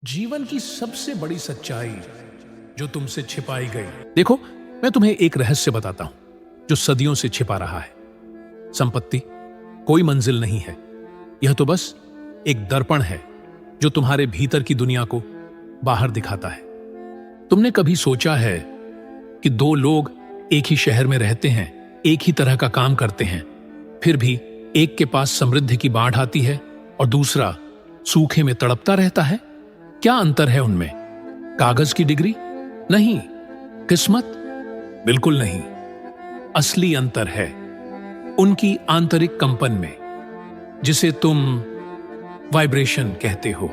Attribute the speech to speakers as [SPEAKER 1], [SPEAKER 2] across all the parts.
[SPEAKER 1] जीवन की सबसे बड़ी सच्चाई जो तुमसे छिपाई गई। देखो, मैं तुम्हें एक रहस्य बताता हूं जो सदियों से छिपा रहा है। संपत्ति कोई मंजिल नहीं है, यह तो बस एक दर्पण है जो तुम्हारे भीतर की दुनिया को बाहर दिखाता है। तुमने कभी सोचा है कि दो लोग एक ही शहर में रहते हैं, एक ही तरह का काम करते हैं, फिर भी एक के पास समृद्धि की बाढ़ आती है और दूसरा सूखे में तड़पता रहता है? क्या अंतर है उनमें? कागज की डिग्री? नहीं। किस्मत? बिल्कुल नहीं। असली अंतर है उनकी आंतरिक कंपन में, जिसे तुम वाइब्रेशन कहते हो,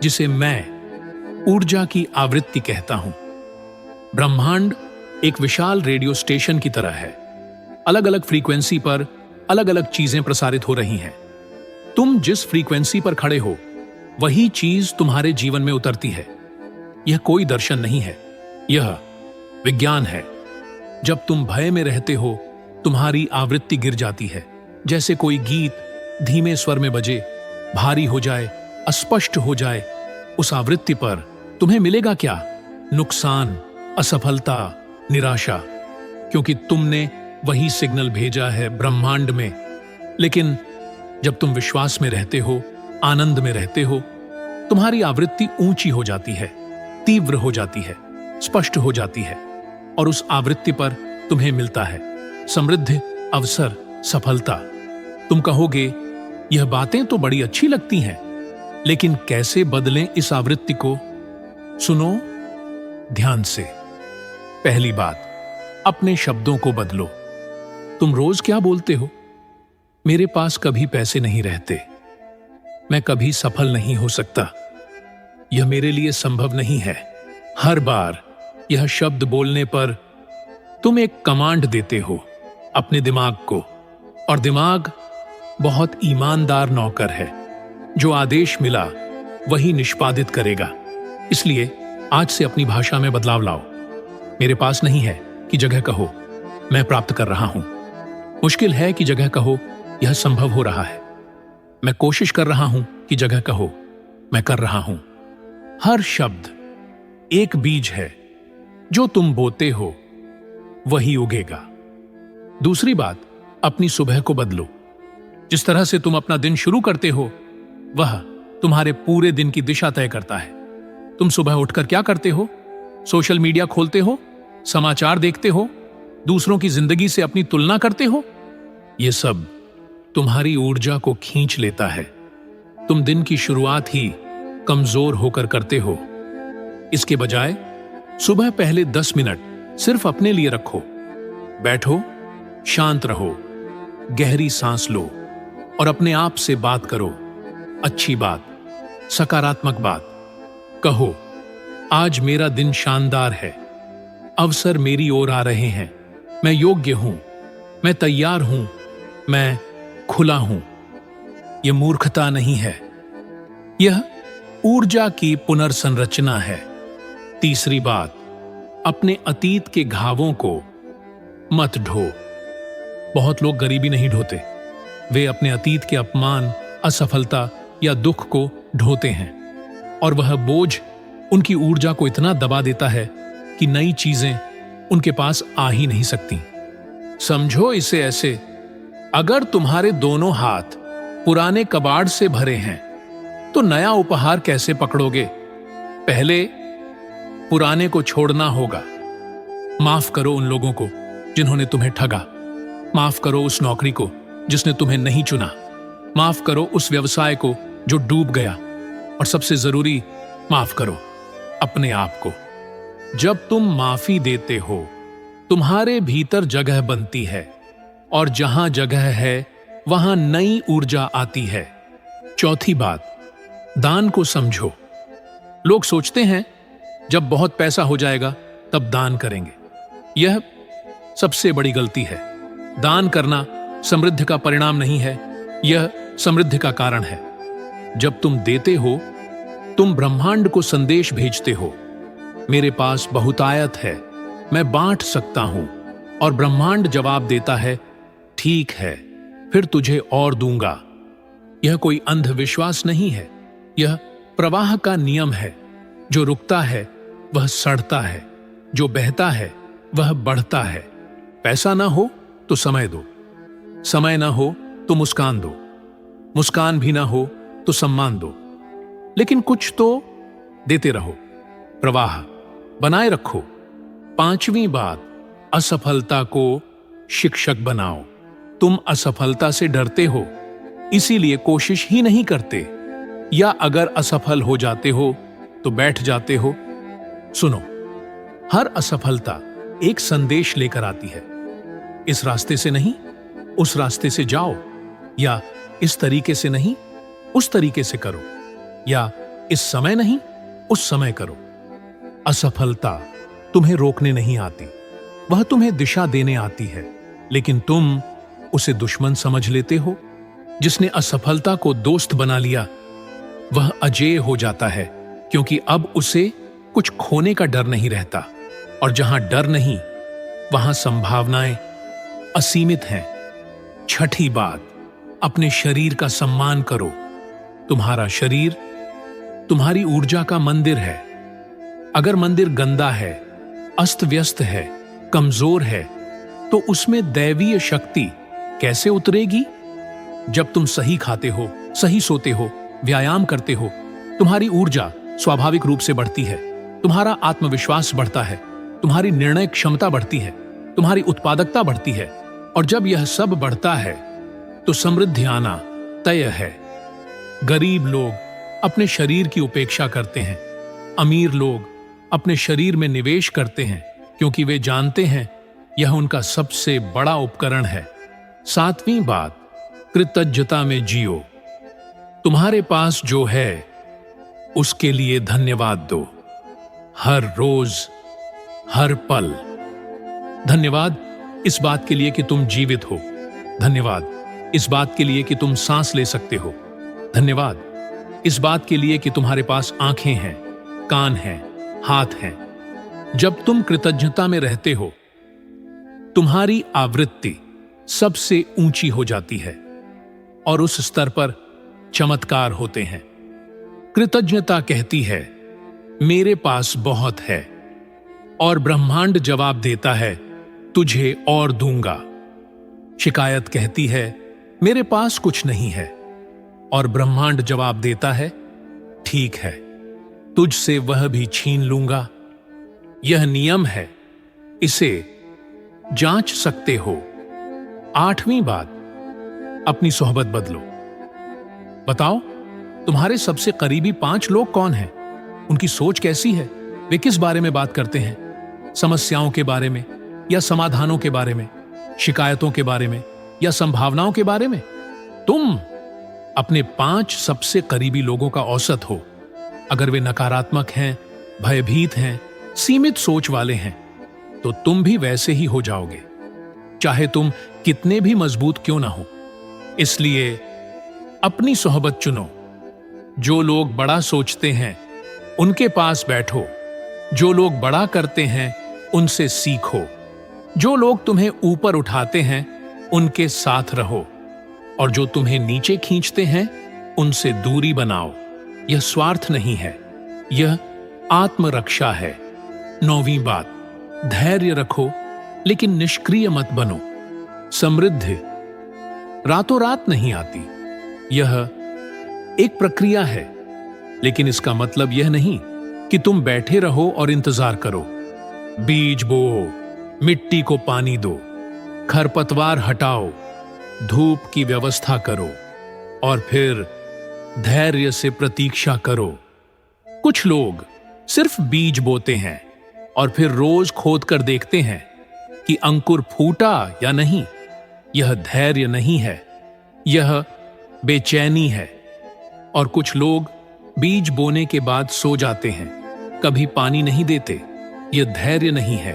[SPEAKER 1] जिसे मैं ऊर्जा की आवृत्ति कहता हूं। ब्रह्मांड एक विशाल रेडियो स्टेशन की तरह है। अलग अलग फ्रीक्वेंसी पर अलग अलग चीजें प्रसारित हो रही हैं। तुम जिस फ्रीक्वेंसी पर खड़े हो वही चीज तुम्हारे जीवन में उतरती है। यह कोई दर्शन नहीं है, यह विज्ञान है। जब तुम भय में रहते हो, तुम्हारी आवृत्ति गिर जाती है। जैसे कोई गीत धीमे स्वर में बजे, भारी हो जाए, अस्पष्ट हो जाए। उस आवृत्ति पर तुम्हें मिलेगा क्या? नुकसान, असफलता, निराशा, क्योंकि तुमने वही सिग्नल भेजा है ब्रह्मांड में। लेकिन जब तुम विश्वास में रहते हो, आनंद में रहते हो, तुम्हारी आवृत्ति ऊंची हो जाती है, तीव्र हो जाती है, स्पष्ट हो जाती है, और उस आवृत्ति पर तुम्हें मिलता है समृद्धि, अवसर, सफलता। तुम कहोगे, यह बातें तो बड़ी अच्छी लगती हैं, लेकिन कैसे बदलें इस आवृत्ति को? सुनो ध्यान से। पहली बात, अपने शब्दों को बदलो। तुम रोज क्या बोलते हो? मेरे पास कभी पैसे नहीं रहते, मैं कभी सफल नहीं हो सकता, यह मेरे लिए संभव नहीं है। हर बार यह शब्द बोलने पर तुम एक कमांड देते हो अपने दिमाग को, और दिमाग बहुत ईमानदार नौकर है। जो आदेश मिला वही निष्पादित करेगा। इसलिए आज से अपनी भाषा में बदलाव लाओ। मेरे पास नहीं है कि जगह कहो, मैं प्राप्त कर रहा हूं। मुश्किल है कि जगह कहो, यह संभव हो रहा है। मैं कोशिश कर रहा हूं कि जगह कहो, मैं कर रहा हूं। हर शब्द एक बीज है, जो तुम बोते हो वही उगेगा। दूसरी बात, अपनी सुबह को बदलो। जिस तरह से तुम अपना दिन शुरू करते हो वह तुम्हारे पूरे दिन की दिशा तय करता है। तुम सुबह उठकर क्या करते हो? सोशल मीडिया खोलते हो, समाचार देखते हो, दूसरों की जिंदगी से अपनी तुलना करते हो। यह सब तुम्हारी ऊर्जा को खींच लेता है। तुम दिन की शुरुआत ही कमजोर होकर करते हो। इसके बजाय सुबह पहले 10 मिनट सिर्फ अपने लिए रखो। बैठो, शांत रहो, गहरी सांस लो और अपने आप से बात करो। अच्छी बात, सकारात्मक बात कहो। आज मेरा दिन शानदार है, अवसर मेरी ओर आ रहे हैं, मैं योग्य हूं, मैं तैयार हूं, मैं खुला हूं। यह मूर्खता नहीं है, यह ऊर्जा की पुनर्संरचना है। तीसरी बात, अपने अतीत के घावों को मत ढो। बहुत लोग गरीबी नहीं ढोते, वे अपने अतीत के अपमान, असफलता या दुख को ढोते हैं, और वह बोझ उनकी ऊर्जा को इतना दबा देता है कि नई चीजें उनके पास आ ही नहीं सकती। समझो इसे ऐसे, अगर तुम्हारे दोनों हाथ पुराने कबाड़ से भरे हैं तो नया उपहार कैसे पकड़ोगे? पहले पुराने को छोड़ना होगा। माफ करो उन लोगों को जिन्होंने तुम्हें ठगा। माफ करो उस नौकरी को जिसने तुम्हें नहीं चुना। माफ करो उस व्यवसाय को जो डूब गया। और सबसे जरूरी, माफ करो अपने आप को। जब तुम माफी देते हो, तुम्हारे भीतर जगह बनती है, और जहां जगह है वहां नई ऊर्जा आती है। चौथी बात, दान को समझो। लोग सोचते हैं जब बहुत पैसा हो जाएगा तब दान करेंगे। यह सबसे बड़ी गलती है। दान करना समृद्धि का परिणाम नहीं है, यह समृद्धि का कारण है। जब तुम देते हो, तुम ब्रह्मांड को संदेश भेजते हो, मेरे पास बहुतायत है, मैं बांट सकता हूं। और ब्रह्मांड जवाब देता है, ठीक है, फिर तुझे और दूंगा। यह कोई अंधविश्वास नहीं है, यह प्रवाह का नियम है, जो रुकता है वह सड़ता है, जो बहता है वह बढ़ता है। पैसा ना हो तो समय दो, समय ना हो तो मुस्कान दो, मुस्कान भी ना हो तो सम्मान दो, लेकिन कुछ तो देते रहो। प्रवाह बनाए रखो। 5वीं बात, असफलता को शिक्षक बनाओ। तुम असफलता से डरते हो, इसीलिए कोशिश ही नहीं करते, या अगर असफल हो जाते हो तो बैठ जाते हो। सुनो, हर असफलता एक संदेश लेकर आती है। इस रास्ते से नहीं, उस रास्ते से जाओ, या इस तरीके से नहीं, उस तरीके से करो, या इस समय नहीं, उस समय करो। असफलता तुम्हें रोकने नहीं आती, वह तुम्हें दिशा देने आती है, लेकिन तुम उसे दुश्मन समझ लेते हो। जिसने असफलता को दोस्त बना लिया वह अजेय हो जाता है, क्योंकि अब उसे कुछ खोने का डर नहीं रहता, और जहां डर नहीं वहां संभावनाएं असीमित हैं। 6ठी बात, अपने शरीर का सम्मान करो। तुम्हारा शरीर तुम्हारी ऊर्जा का मंदिर है। अगर मंदिर गंदा है, अस्त व्यस्त है, कमजोर है, तो उसमें दैवीय शक्ति कैसे उतरेगी? जब तुम सही खाते हो, सही सोते हो, व्यायाम करते हो, तुम्हारी ऊर्जा स्वाभाविक रूप से बढ़ती है, तुम्हारा आत्मविश्वास बढ़ता है, तुम्हारी निर्णय क्षमता बढ़ती है, तुम्हारी उत्पादकता बढ़ती है, और जब यह सब बढ़ता है तो समृद्धि आना तय है। गरीब लोग अपने शरीर की उपेक्षा करते हैं, अमीर लोग अपने शरीर में निवेश करते हैं, क्योंकि वे जानते हैं यह उनका सबसे बड़ा उपकरण है। 7वीं बात, कृतज्ञता में जियो। तुम्हारे पास जो है उसके लिए धन्यवाद दो, हर रोज, हर पल। धन्यवाद इस बात के लिए कि तुम जीवित हो, धन्यवाद इस बात के लिए कि तुम सांस ले सकते हो, धन्यवाद इस बात के लिए कि तुम्हारे पास आंखें हैं, कान हैं, हाथ हैं। जब तुम कृतज्ञता में रहते हो, तुम्हारी आवृत्ति सबसे ऊंची हो जाती है, और उस स्तर पर चमत्कार होते हैं। कृतज्ञता कहती है, मेरे पास बहुत है, और ब्रह्मांड जवाब देता है, तुझे और दूंगा। शिकायत कहती है, मेरे पास कुछ नहीं है, और ब्रह्मांड जवाब देता है, ठीक है, तुझसे वह भी छीन लूंगा। यह नियम है, इसे जांच सकते हो। 8वीं बात, अपनी सोहबत बदलो। बताओ, तुम्हारे सबसे करीबी 5 लोग कौन हैं? उनकी सोच कैसी है? वे किस बारे में बात करते हैं? समस्याओं के बारे में, या समाधानों के बारे में, शिकायतों के बारे में, या संभावनाओं के बारे में? तुम अपने 5 सबसे करीबी लोगों का औसत हो। अगर वे नकारात्मक हैं, भयभीत हैं, सीमित सोच वाले हैं, तो तुम भी वैसे ही हो जाओगे, चाहे तुम कितने भी मजबूत क्यों ना हो। इसलिए अपनी सोहबत चुनो। जो लोग बड़ा सोचते हैं उनके पास बैठो, जो लोग बड़ा करते हैं उनसे सीखो, जो लोग तुम्हें ऊपर उठाते हैं उनके साथ रहो, और जो तुम्हें नीचे खींचते हैं उनसे दूरी बनाओ। यह स्वार्थ नहीं है, यह आत्मरक्षा है। 9वीं बात, धैर्य रखो, लेकिन निष्क्रिय मत बनो। समृद्धि रातों रात नहीं आती, यह एक प्रक्रिया है, लेकिन इसका मतलब यह नहीं कि तुम बैठे रहो और इंतजार करो। बीज बोओ, मिट्टी को पानी दो, खरपतवार हटाओ, धूप की व्यवस्था करो, और फिर धैर्य से प्रतीक्षा करो। कुछ लोग सिर्फ बीज बोते हैं और फिर रोज खोद कर देखते हैं कि अंकुर फूटा या नहीं। यह धैर्य नहीं है, यह बेचैनी है। और कुछ लोग बीज बोने के बाद सो जाते हैं, कभी पानी नहीं देते। यह धैर्य नहीं है,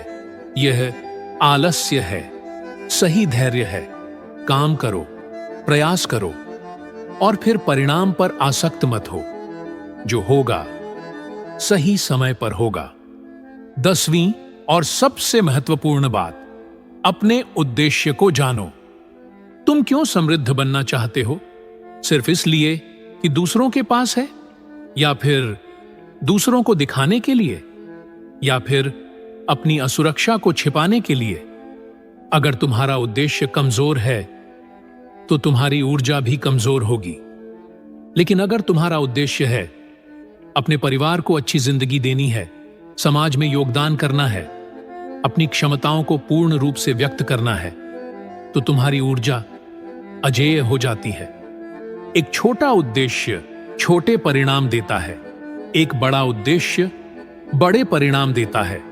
[SPEAKER 1] यह आलस्य है। सही धैर्य है, काम करो, प्रयास करो, और फिर परिणाम पर आसक्त मत हो। जो होगा सही समय पर होगा। 10वीं और सबसे महत्वपूर्ण बात, अपने उद्देश्य को जानो। तुम क्यों समृद्ध बनना चाहते हो? सिर्फ इसलिए कि दूसरों के पास है, या फिर दूसरों को दिखाने के लिए, या फिर अपनी असुरक्षा को छिपाने के लिए? अगर तुम्हारा उद्देश्य कमजोर है तो तुम्हारी ऊर्जा भी कमजोर होगी। लेकिन अगर तुम्हारा उद्देश्य है अपने परिवार को अच्छी जिंदगी देनी है, समाज में योगदान करना है, अपनी क्षमताओं को पूर्ण रूप से व्यक्त करना है, तो तुम्हारी ऊर्जा अजेय हो जाती है। एक छोटा उद्देश्य छोटे परिणाम देता है, एक बड़ा उद्देश्य बड़े परिणाम देता है।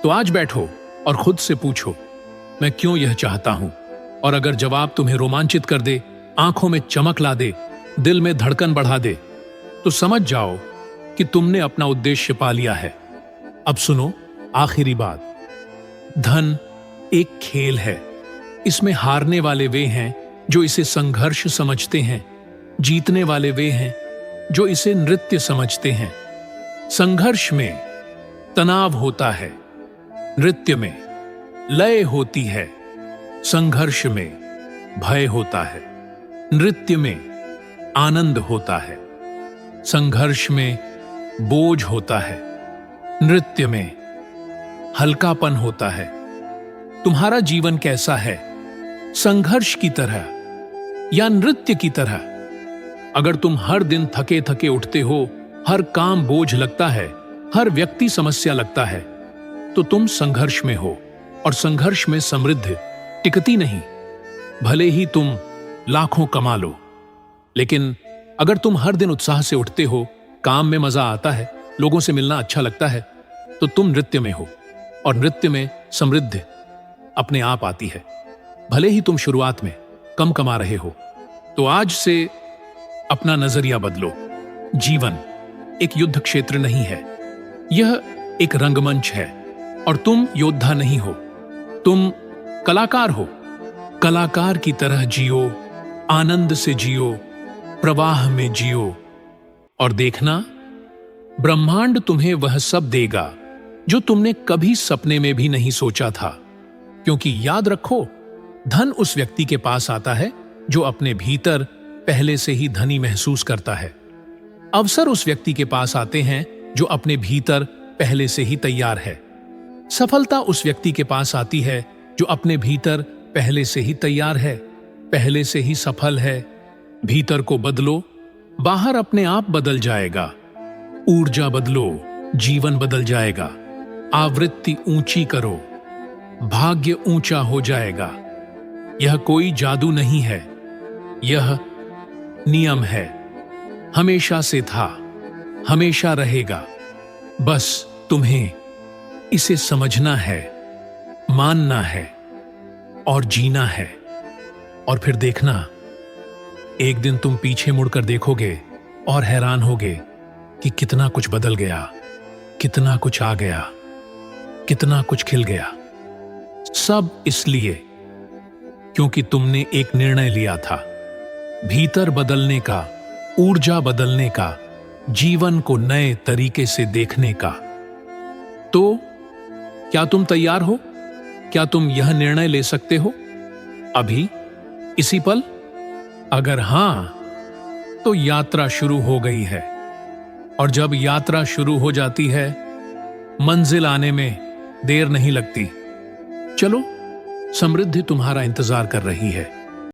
[SPEAKER 1] तो आज बैठो और खुद से पूछो, मैं क्यों यह चाहता हूं? और अगर जवाब तुम्हें रोमांचित कर दे, आंखों में चमक ला दे, दिल में धड़कन बढ़ा दे, तो समझ जाओ कि तुमने अपना उद्देश्य पा लिया है। अब सुनो आखिरी बात। धन एक खेल है। इसमें हारने वाले वे हैं जो इसे संघर्ष समझते हैं, जीतने वाले वे हैं जो इसे नृत्य समझते हैं। संघर्ष में तनाव होता है, नृत्य में लय होती है। संघर्ष में भय होता है, नृत्य में आनंद होता है। संघर्ष में बोझ होता है, नृत्य में हल्कापन होता है। तुम्हारा जीवन कैसा है? संघर्ष की तरह या नृत्य की तरह? अगर तुम हर दिन थके थके उठते हो, हर काम बोझ लगता है, हर व्यक्ति समस्या लगता है, तो तुम संघर्ष में हो। और संघर्ष में समृद्धि टिकती नहीं। भले ही तुम लाखों कमा लो, लेकिन अगर तुम हर दिन उत्साह से उठते हो, काम में मजा आता है, लोगों से मिलना अच्छा लगता है, तो तुम नृत्य में हो। और नृत्य में समृद्धि अपने आप आती है। भले ही तुम शुरुआत में कम कमा रहे हो। तो आज से अपना नजरिया बदलो। जीवन एक युद्ध क्षेत्र नहीं है, यह एक रंगमंच है। और तुम योद्धा नहीं हो, तुम कलाकार हो। कलाकार की तरह जियो, आनंद से जियो, प्रवाह में जियो। और देखना, ब्रह्मांड तुम्हें वह सब देगा जो तुमने कभी सपने में भी नहीं सोचा था। क्योंकि याद रखो, धन उस व्यक्ति के पास आता है जो अपने भीतर पहले से ही धनी महसूस करता है। अवसर उस व्यक्ति के पास आते हैं जो अपने भीतर पहले से ही तैयार है। सफलता उस व्यक्ति के पास आती है जो अपने भीतर पहले से ही तैयार है, पहले से ही सफल है। भीतर को बदलो, बाहर अपने आप बदल जाएगा। ऊर्जा बदलो, जीवन बदल जाएगा। आवृत्ति ऊंची करो, भाग्य ऊंचा हो जाएगा। यह कोई जादू नहीं है, यह नियम है। हमेशा से था, हमेशा रहेगा। बस तुम्हें इसे समझना है, मानना है और जीना है। और फिर देखना, एक दिन तुम पीछे मुड़कर देखोगे और हैरान होगे कि कितना कुछ बदल गया, कितना कुछ आ गया, कितना कुछ खिल गया। सब इसलिए क्योंकि तुमने एक निर्णय लिया था, भीतर बदलने का, ऊर्जा बदलने का, जीवन को नए तरीके से देखने का। तो क्या तुम तैयार हो? क्या तुम यह निर्णय ले सकते हो अभी, इसी पल? अगर हां, तो यात्रा शुरू हो गई है। और जब यात्रा शुरू हो जाती है, मंजिल आने में देर नहीं लगती। चलो, समृद्धि तुम्हारा इंतजार कर रही है।